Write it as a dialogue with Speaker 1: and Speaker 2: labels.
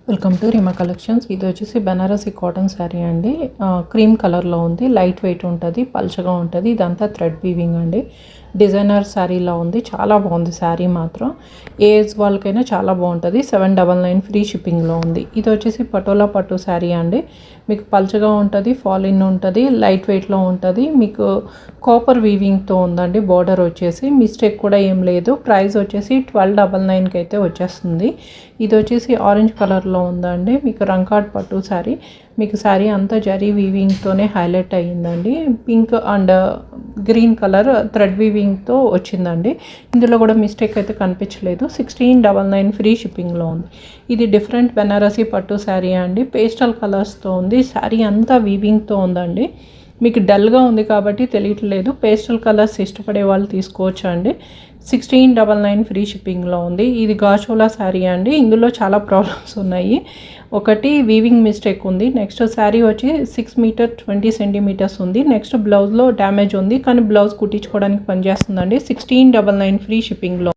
Speaker 1: Welcome to Reema collections. ఇది వచ్చేసి Banarasi cotton sari అండి. క్రీమ్ కలర్లో ఉంది. లైట్ వెయిట్ ఉంటుంది, పల్చగా ఉంటుంది. ఇదంతా థ్రెడ్ వీవింగ్ అండి. డిజైనర్ శారీలా ఉంది. చాలా బాగుంది శారీ మాత్రం. ఏ ఏజ్ వాళ్ళకైనా చాలా బాగుంటుంది. 799 ఫ్రీ షిప్పింగ్లో ఉంది. ఇది వచ్చేసి పటోలా పట్టు శారీ అండి. మీకు పల్చగా ఉంటుంది, ఫాల్ ఇన్ ఉంటుంది, లైట్ వెయిట్లో ఉంటుంది. మీకు కాపర్ వీవింగ్తో ఉందండి. బార్డర్ వచ్చేసి మిస్టేక్ కూడా ఏం లేదు. ప్రైస్ వచ్చేసి 1299కి అయితే వచ్చేస్తుంది. ఇది వచ్చేసి ఆరెంజ్ కలర్లో ఉందండి. మీకు రంకాట్ పట్టు శారీ. మీకు శారీ అంతా జరీ వీవింగ్తోనే హైలైట్ అయ్యిందండి. Pink and green colour thread వీవింగ్తో వచ్చిందండి. ఇందులో కూడా మిస్టేక్ అయితే కనిపించలేదు. 1699 ఫ్రీ షిప్పింగ్లో ఉంది. ఇది డిఫరెంట్ బెనారసీ పట్టు శారీ అండి. పేస్టల్ కలర్స్తో ఉంది. శారీ అంతా వీవింగ్తో ఉందండి. మీకు డల్గా ఉంది కాబట్టి తెలియట్లేదు. పేస్టల్ కలర్స్ ఇష్టపడే వాళ్ళు తీసుకోవచ్చు అండి. 1699 ఫ్రీ షిప్పింగ్లో ఉంది. ఇది గాచోలా శారీ అండి. ఇందులో చాలా ప్రాబ్లమ్స్ ఉన్నాయి. ఒకటి వీవింగ్ మిస్టేక్ ఉంది. నెక్స్ట్ శారీ వచ్చి 6 మీటర్ 20 సెంటీమీటర్స్ ఉంది. నెక్స్ట్ బ్లౌజ్లో డ్యామేజ్ ఉంది, కానీ బ్లౌజ్ కుట్టించుకోవడానికి పనిచేస్తుందండి. 1699 ఫ్రీ షిప్పింగ్లో.